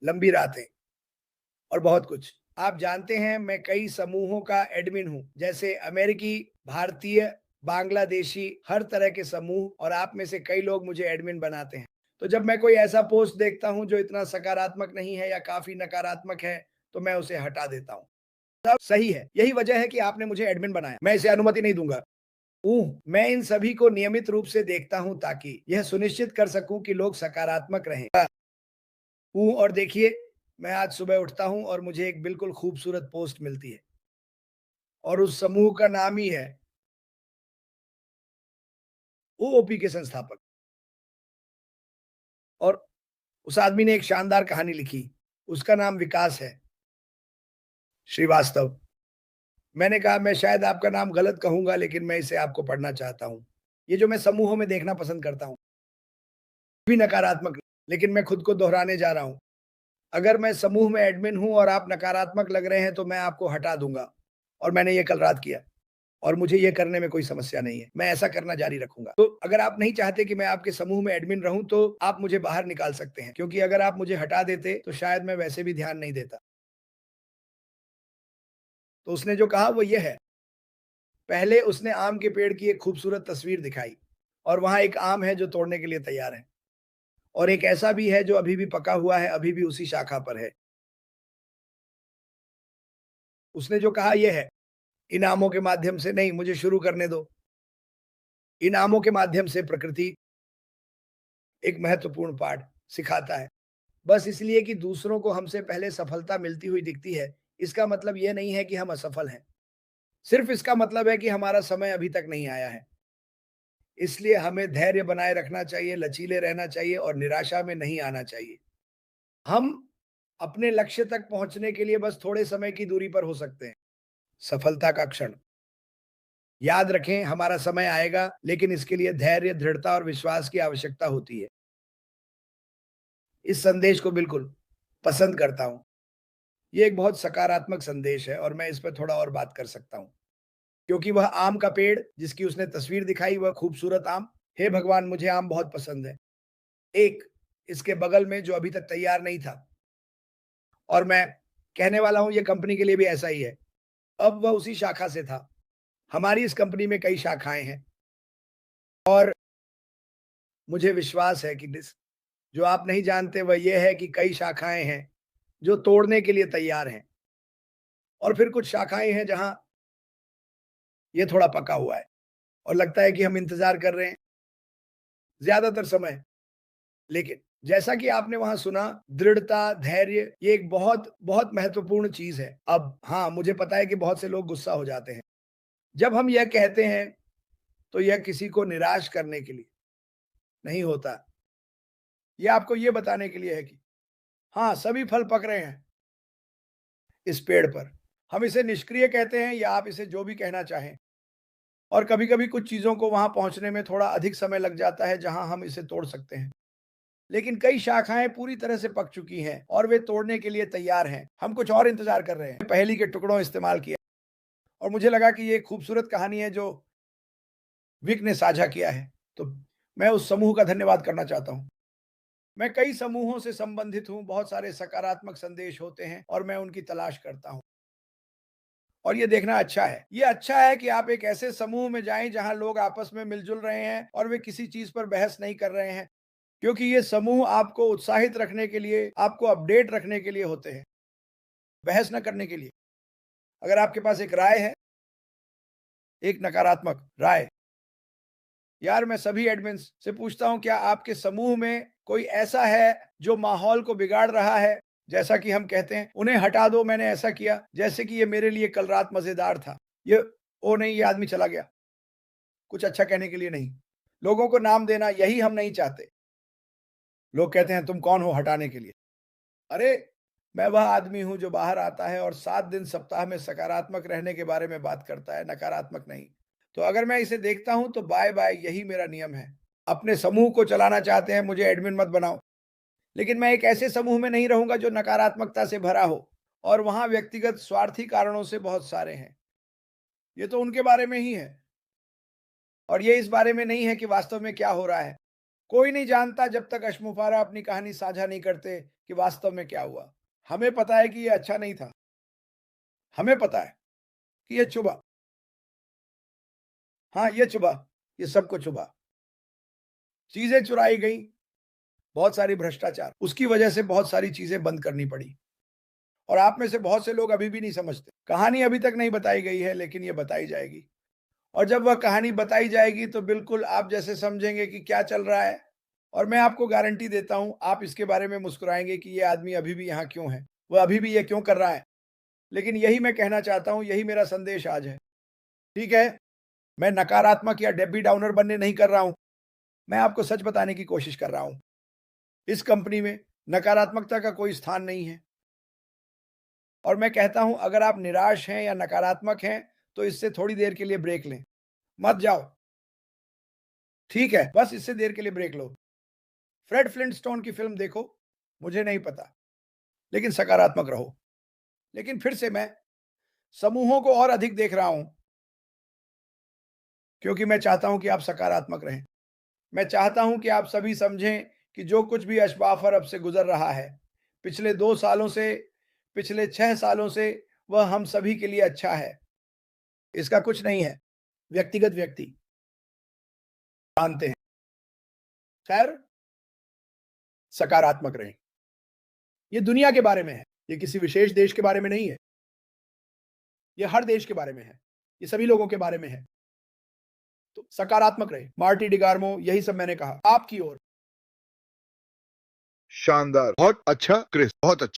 लंबी रातें और बहुत कुछ। आप जानते हैं मैं कई समूहों का एडमिन हूँ, जैसे अमेरिकी, भारतीय, बांग्लादेशी, हर तरह के समूह और आप में से कई लोग मुझे एडमिन बनाते हैं। तो जब मैं कोई ऐसा पोस्ट देखता हूँ जो इतना सकारात्मक नहीं है या काफ़ी नकारात्मक है, तो मैं उसे हटा देता हूँ। सब सही है, यही वजह है कि आपने मुझे एडमिन बनाया। मैं इसे अनुमति नहीं दूँगा। मैं इन सभी को नियमित रूप से देखता हूँ ताकि यह सुनिश्चित कर सकूँ कि लोग सकारात्मक रहें। और देखिए, मैं आज सुबह उठता हूँ और मुझे एक बिल्कुल खूबसूरत पोस्ट मिलती है और उस समूह का नाम ही है ओओपी के संस्थापक और उस आदमी ने एक शानदार कहानी लिखी। उसका नाम विकास है, श्रीवास्तव। मैंने कहा मैं शायद आपका नाम गलत कहूँगा लेकिन मैं इसे आपको पढ़ना चाहता हूँ। ये जो मैं समूहों में देखना पसंद करता हूँ, भी नकारात्मक लेकिन मैं खुद को दोहराने जा रहा हूँ। अगर मैं समूह में एडमिन हूँ और आप नकारात्मक लग रहे हैं तो मैं आपको हटा दूँगा और मैंने ये कल रात किया और मुझे ये करने में कोई समस्या नहीं है। मैं ऐसा करना जारी रखूँगा। तो अगर आप नहीं चाहते कि मैं आपके समूह में एडमिन रहूँ तो आप मुझे बाहर निकाल सकते हैं क्योंकि अगर आप मुझे हटा देते तो शायद मैं वैसे भी ध्यान नहीं देता। तो उसने जो कहा वो ये है, पहले उसने आम के पेड़ की एक खूबसूरत तस्वीर दिखाई और वहाँ एक आम है जो तोड़ने के लिए तैयार है और एक ऐसा भी है जो अभी भी पका हुआ है, अभी भी उसी शाखा पर है। उसने जो कहा ये है, इनामों के माध्यम से नहीं, मुझे शुरू करने दो। इनामों के माध्यम से प्रकृति एक महत्वपूर्ण पाठ सिखाता है। बस इसलिए कि दूसरों को हमसे पहले सफलता मिलती हुई दिखती है, इसका मतलब ये नहीं है कि हम असफल हैं। सिर्फ इसका मतलब है कि हमारा समय अभी तक नहीं आया है। इसलिए हमें धैर्य बनाए रखना चाहिए, लचीले रहना चाहिए और निराशा में नहीं आना चाहिए। हम अपने लक्ष्य तक पहुँचने के लिए बस थोड़े समय की दूरी पर हो सकते हैं। सफलता का क्षण। याद रखें हमारा समय आएगा, लेकिन इसके लिए धैर्य, दृढ़ता और विश्वास की आवश्यकता होती है। इस संदेश को बिल्कुल पसंद करता हूँ। ये एक बहुत सकारात्मक संदेश है और मैं इस पे थोड़ा और बात कर सकता हूँ। क्योंकि वह आम का पेड़ जिसकी उसने तस्वीर दिखाई वह खूबसूरत आम, हे भगवान मुझे आम बहुत पसंद है। एक इसके बगल में जो अभी तक तैयार नहीं था और मैं कहने वाला हूँ ये कंपनी के लिए भी ऐसा ही है। अब वह उसी शाखा से था। हमारी इस कंपनी में कई शाखाएँ हैं और मुझे विश्वास है कि जो आप नहीं जानते वह ये है कि कई शाखाएँ हैं, जो तोड़ने के लिए तैयार हैं और फिर कुछ शाखाएँ हैं जहाँ ये थोड़ा पका हुआ है और लगता है कि हम इंतज़ार कर रहे हैं ज़्यादातर समय। लेकिन जैसा कि आपने वहाँ सुना दृढ़ता, धैर्य ये एक बहुत, बहुत महत्वपूर्ण चीज़ है। अब हाँ, मुझे पता है कि बहुत से लोग गुस्सा हो जाते हैं। जब हम यह कहते हैं तो यह किसी को निराश करने के लिए नहीं होता। ये आपको ये बताने के लिए है कि हाँ, सभी फल पक रहे हैं इस पेड़ पर। हम इसे निष्क्रिय कहते हैं या आप इसे जो भी कहना चाहें। और कभी-कभी कुछ चीज़ों को वहाँ पहुँचने में थोड़ा अधिक समय लग जाता है जहाँ हम इसे तोड़ सकते हैं। लेकिन कई शाखाएँ पूरी तरह से पक चुकी हैं और वे तोड़ने के लिए तैयार हैं। हम कुछ और इंतज़ार कर रहे हैं। पहेली के टुकड़ों इस्तेमाल किया और मुझे लगा कि ये एक खूबसूरत कहानी है जो विक ने साझा किया है। तो मैं उस समूह का धन्यवाद करना चाहता हूँ। मैं कई समूहों से संबंधित हूँ, बहुत सारे सकारात्मक संदेश होते हैं और मैं उनकी तलाश करता हूँ। और ये देखना अच्छा है। ये अच्छा है कि आप एक ऐसे समूह में जाएँ जहाँ लोग आपस में मिल-जुल रहे हैं और वे किसी चीज़ पर बहस नहीं कर रहे हैं। क्योंकि ये समूह आपको उत्साहित रखने के लिए, आपको अपडेट रखने के लिए होते हैं, बहस ना करने के लिए। अगर आपके पास एक राय है, एक नकारात्मक राय, यार मैं सभी एडमिन्स से पूछता हूँ क्या आपके समूह में कोई ऐसा है जो माहौल को बिगाड़ रहा है? जैसा कि हम कहते हैं, उन्हें हटा दो मैंने ऐसा किया, जैसे कि ये मेरे लिए कल रात मज़ेदार था। ये ओह नहीं ये आदमी चला गया, कुछ अच्छा कहने के लिए नहीं। लोगों को नाम देना यही हम नहीं चाहते। लोग कहते हैं तुम कौन हो हटाने के लिए? अरे! मैं वह आदमी हूँ जो बाहर आता है और 7 दिन सप्ताह में सकारात्मक रहने के बारे में बात करता है, नकारात्मक नहीं। तो अगर मैं इसे देखता हूँ तो बाय-बाय यही मेरा नियम है। अपने समूह को चलाना चाहते हैं, मुझे एडमिन मत बनाओ। लेकिन मैं एक ऐसे समूह में नहीं रहूँगा जो नकारात्मकता से भरा हो और वहाँ व्यक्तिगत स्वार्थी कारणों से बहुत सारे हैं। ये तो उनके बारे में ही है और ये इस बारे में नहीं है कि वास्तव में क्या हो रहा है। कोई नहीं जानता जब तक अशमुफारा अपनी कहानी साझा नहीं करते कि वास्तव में क्या हुआ। हमें पता है कि ये अच्छा नहीं था। हमें पता है कि ये चुभा। हाँ, ये चुभा। ये सबको चुभा। चीज़ें चुराई गईं, बहुत सारी भ्रष्टाचार। उसकी वजह से बहुत सारी चीज़ें बंद करनी पड़ी और आप में से बहुत से लोग अभी भी नहीं समझते। कहानी अभी तक नहीं बताई गई है, लेकिन ये बताई जाएगी और जब वह कहानी बताई जाएगी तो बिल्कुल आप जैसे समझेंगे कि क्या चल रहा है और मैं आपको गारंटी देता हूँ, आप इसके बारे में मुस्कुराएँगे कि ये आदमी अभी भी यहाँ क्यों है? वह अभी भी ये क्यों कर रहा है? लेकिन यही मैं कहना चाहता हूँ, यही मेरा संदेश आज है। ठीक है? मैं नकारात्मक या डेब्बी डाउनर बनने नहीं कर रहा हूँ। मैं आपको सच बताने की कोशिश कर रहा हूँ। इस कंपनी में नकारात्मकता का कोई स्थान नहीं है और मैं कहता हूँ अगर आप निराश हैं या नकारात्मक हैं, तो इससे थोड़ी देर के लिए ब्रेक लें। मत जाओ। ठीक है? बस इससे देर के लिए ब्रेक लो। फ्रेड फ्लिंटस्टोन की फ़िल्म देखो, मुझे नहीं पता, लेकिन सकारात्मक रहो। लेकिन फिर से मैं समूहों को और अधिक देख रहा हूँ, क्योंकि मैं चाहता हूँ कि आप सकारात्मक रहें। मैं चाहता हूँ कि आप सभी समझें कि जो कुछ भी अशफ़ाफ़र अब से गुज़र रहा है, पिछले 2 सालों से, पिछले 6 सालों से, वह हम सभी के लिए अच्छा है। इसका कुछ नहीं है, व्यक्तिगत व्यक्ति जानते हैं। खैर, सकारात्मक रहें। ये दुनिया के बारे में है, ये किसी विशेष देश के बारे में नहीं है। ये हर देश के बारे में है। ये सभी लोगों के बारे में है। तो सकारात्मक रहें। मार्टी डिगार्मो यही सब मैंने कहा। आपकी ओर। शानदार, बहुत अच्छा क्रिस, बहुत अच्छा।